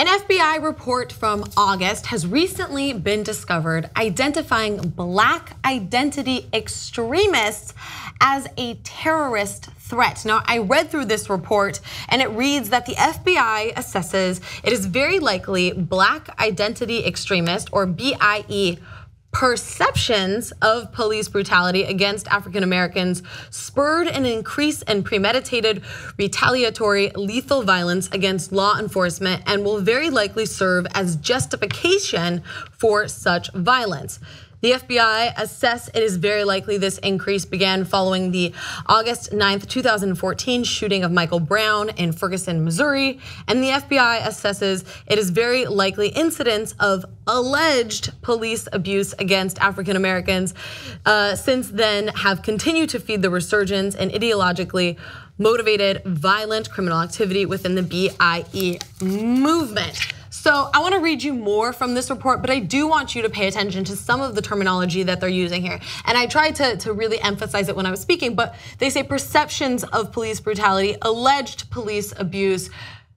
An FBI report from August has recently been discovered identifying Black identity extremists as a terrorist threat. Now, I read through this report and it reads that the FBI assesses it is very likely Black identity extremist, or BIE, perceptions of police brutality against African Americans spurred an increase in premeditated, retaliatory, lethal violence against law enforcement and will very likely serve as justification for such violence. The FBI assess it is very likely this increase began following the August 9th, 2014 shooting of Michael Brown in Ferguson, Missouri. And the FBI assesses it is very likely incidents of alleged police abuse against African Americans since then have continued to feed the resurgence in ideologically motivated violent criminal activity within the BIE movement. So I want to read you more from this report, but I do want you to pay attention to some of the terminology that they're using here. And I tried to really emphasize it when I was speaking, but they say perceptions of police brutality, alleged police abuse,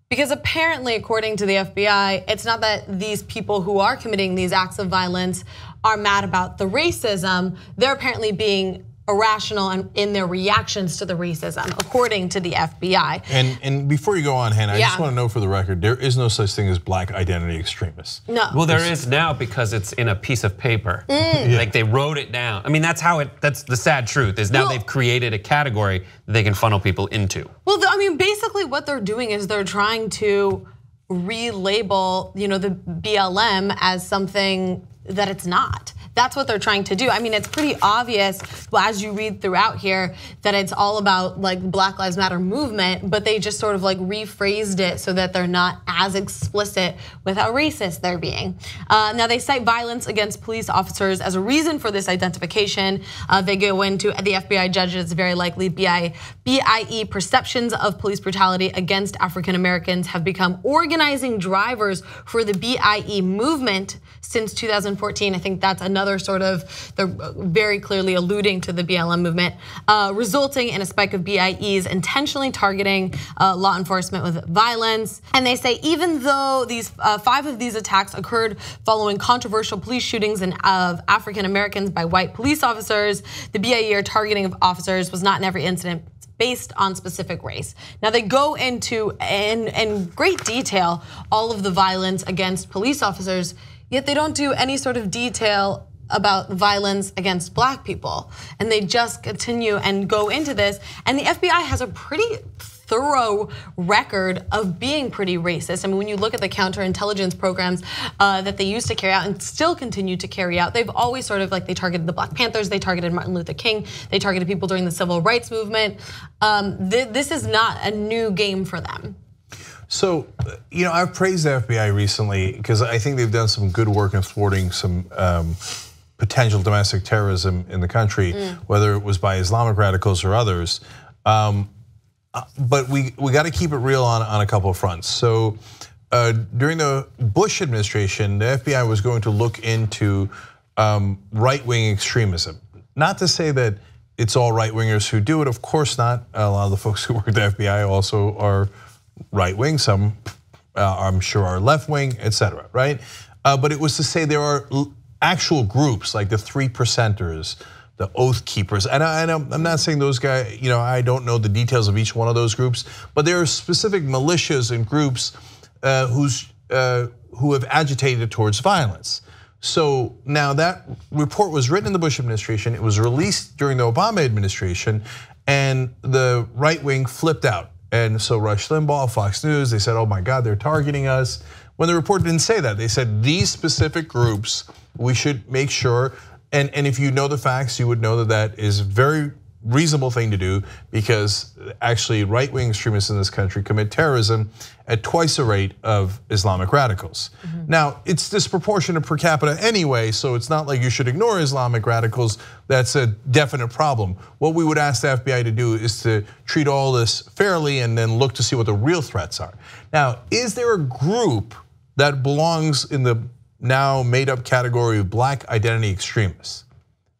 because apparently, according to the FBI, it's not that these people who are committing these acts of violence are mad about the racism. They're apparently being irrational in their reactions to the racism, according to the FBI. And before you go on, Hannah, I just want to know for the record, there is no such thing as Black identity extremists. No. Well, there is now because it's in a piece of paper. Like they wrote it down. I mean, that's the sad truth is now they've created a category that they can funnel people into. Well, I mean, basically what they're doing is they're trying to relabel, the BLM as something that it's not. That's what they're trying to do. I mean, it's pretty obvious as you read throughout here that it's all about like Black Lives Matter movement, but they just sort of like rephrased it so that they're not as explicit with how racist they're being. Now they cite violence against police officers as a reason for this identification. They go into the FBI judges very likely BIE perceptions of police brutality against African Americans have become organizing drivers for the BIE movement since 2014. I think that's another sort of, they're very clearly alluding to the BLM movement, resulting in a spike of BIEs intentionally targeting law enforcement with violence. And they say even though these 5 of these attacks occurred following controversial police shootings of African Americans by white police officers, the BIE targeting of officers was not in every incident based on specific race. Now they go into in great detail all of the violence against police officers, yet they don't do any sort of detail about violence against Black people. And they just continue and go into this. And the FBI has a pretty thorough record of being pretty racist. I mean, when you look at the counterintelligence programs that they used to carry out and still continue to carry out, they've always sort of like, they targeted the Black Panthers, they targeted Martin Luther King, they targeted people during the civil rights movement. This is not a new game for them. So, I've praised the FBI recently because I think they've done some good work in thwarting some potential domestic terrorism in the country, whether it was by Islamic radicals or others. But we got to keep it real on a couple of fronts. So during the Bush administration, the FBI was going to look into right-wing extremism. Not to say that it's all right-wingers who do it, of course not. A lot of the folks who work at the FBI also are right-wing, some I'm sure are left-wing, etc. right? But it was to say there are actual groups like the 3%ers, the Oath Keepers, and I'm not saying those guys, I don't know the details of each one of those groups, but there are specific militias and groups who have agitated towards violence. So now that report was written in the Bush administration, it was released during the Obama administration, and the right wing flipped out. And so Rush Limbaugh, Fox News, they said, oh my God, they're targeting us. When the report didn't say that, they said these specific groups, we should make sure, and if you know the facts, you would know that that is a very reasonable thing to do because actually right-wing extremists in this country commit terrorism at twice the rate of Islamic radicals. Now, it's disproportionate per capita anyway, so it's not like you should ignore Islamic radicals. That's a definite problem. What we would ask the FBI to do is to treat all this fairly and then look to see what the real threats are. Now, is there a group that belongs in the now made up category of Black identity extremists?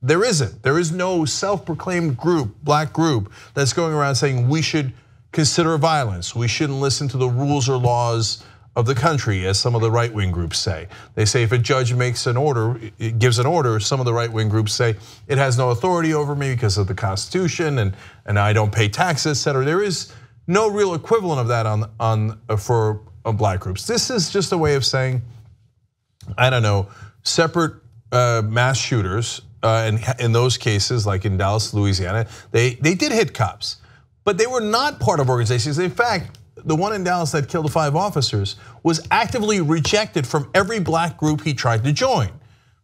There isn't. There is no self-proclaimed group, Black group, that's going around saying we should consider violence. We shouldn't listen to the rules or laws of the country, as some of the right-wing groups say. They say if a judge makes an order, it gives an order, some of the right-wing groups say it has no authority over me because of the Constitution and I don't pay taxes, etc. There is no real equivalent of that for black groups. This is just a way of saying, I don't know, separate mass shooters, and in those cases, like in Dallas, Louisiana, they did hit cops, but they were not part of organizations. In fact, the one in Dallas that killed the 5 officers was actively rejected from every black group he tried to join.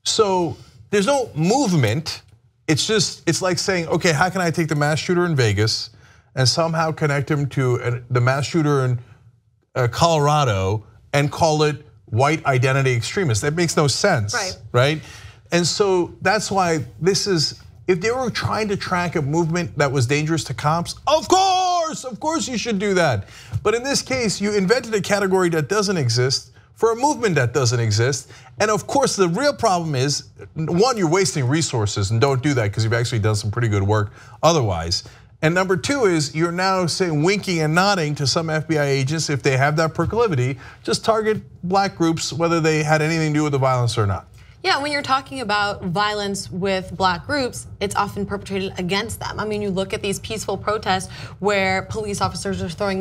So there's no movement. It's like saying, okay, how can I take the mass shooter in Vegas and somehow connect him to the mass shooter in Colorado and call it white identity extremists? That makes no sense, right? And so that's why this is, if they were trying to track a movement that was dangerous to cops, of course you should do that. But in this case, you invented a category that doesn't exist for a movement that doesn't exist. And of course, the real problem is, one, you're wasting resources, and don't do that because you've actually done some pretty good work otherwise. And number 2 is you're now saying, winking and nodding to some FBI agents, if they have that proclivity, just target black groups, whether they had anything to do with the violence or not. Yeah, when you're talking about violence with black groups, it's often perpetrated against them. I mean, you look at these peaceful protests where police officers are throwing,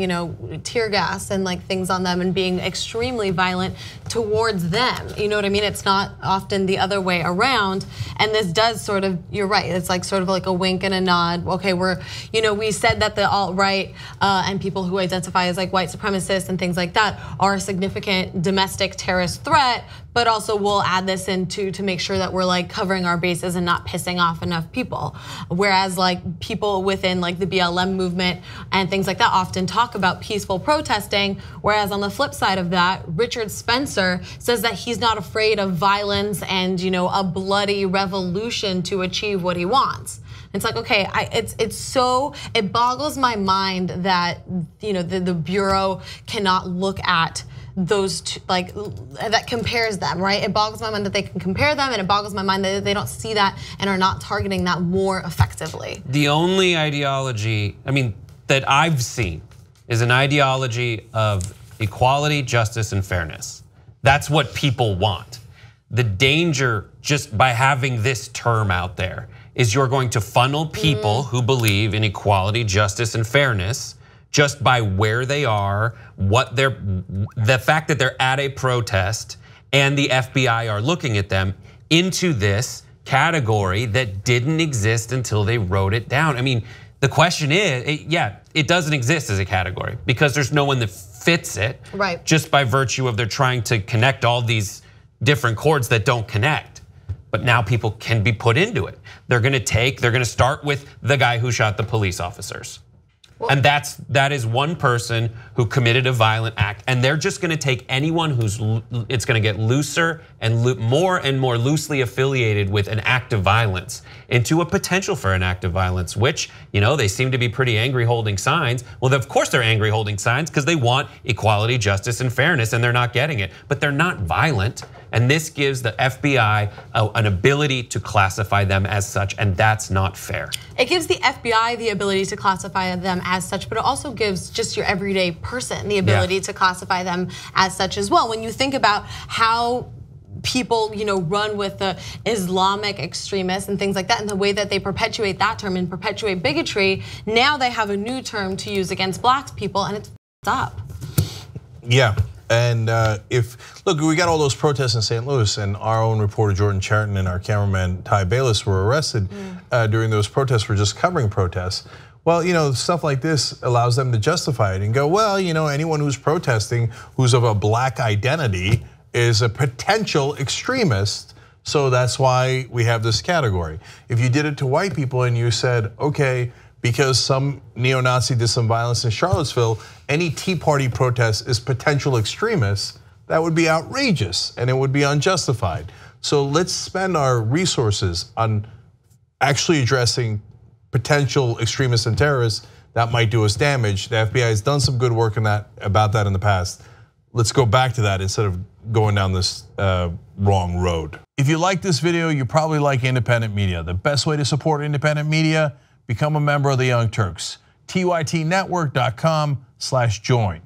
tear gas and like things on them and being extremely violent towards them. You know what I mean? It's not often the other way around. And this does sort of, you're right, it's like sort of like a wink and a nod. Okay, we said that the alt-right and people who identify as like white supremacists and things like that are a significant domestic terrorist threat, but also we'll add this in to make sure that we're like covering our bases and not pissing off enough people. Whereas like people within like the BLM movement and things like that often talk about peaceful protesting. Whereas on the flip side of that, Richard Spencer says that he's not afraid of violence and a bloody revolution to achieve what he wants. It's like, okay, it boggles my mind that the Bureau cannot look at those two, like that compares them, right? It boggles my mind that they can compare them, and it boggles my mind that they don't see that and are not targeting that more effectively. The only ideology, that I've seen is an ideology of equality, justice, and fairness. That's what people want. The danger just by having this term out there is you're going to funnel people who believe in equality, justice, and fairness just by where they are, the fact that they're at a protest and the FBI are looking at them, into this category that didn't exist until they wrote it down. The question is, it doesn't exist as a category because there's no one that fits it, right? Just by virtue of they're trying to connect all these different chords that don't connect. But now people can be put into it. They're gonna start with the guy who shot the police officers. And that is one person who committed a violent act, and they're just going to take anyone it's going to get looser and more loosely affiliated with an act of violence into a potential for an act of violence, which they seem to be pretty angry holding signs. Well, of course they're angry holding signs because they want equality, justice, and fairness, and they're not getting it. But they're not violent, and this gives the FBI an ability to classify them as such, and that's not fair. It gives the FBI the ability to classify them as such, but it also gives just your everyday person the ability to classify them as such as well. When you think about how people run with the Islamic extremists and things like that, and the way that they perpetuate that term and perpetuate bigotry, now they have a new term to use against black people, and it's up. Yeah. And look, we got all those protests in St. Louis, and our own reporter Jordan Chariton and our cameraman Ty Bayless were arrested during those protests for just covering protests. Well, stuff like this allows them to justify it and go, well, anyone who's protesting who's of a black identity is a potential extremist, so that's why we have this category. If you did it to white people and you said, okay, because some neo-Nazi did some violence in Charlottesville, any Tea Party protest is potential extremists, that would be outrageous and it would be unjustified. So let's spend our resources on actually addressing potential extremists and terrorists that might do us damage. The FBI has done some good work about that in the past. Let's go back to that instead of going down this wrong road. If you like this video, you probably like independent media. The best way to support independent media, become a member of the Young Turks. TYTnetwork.com/join.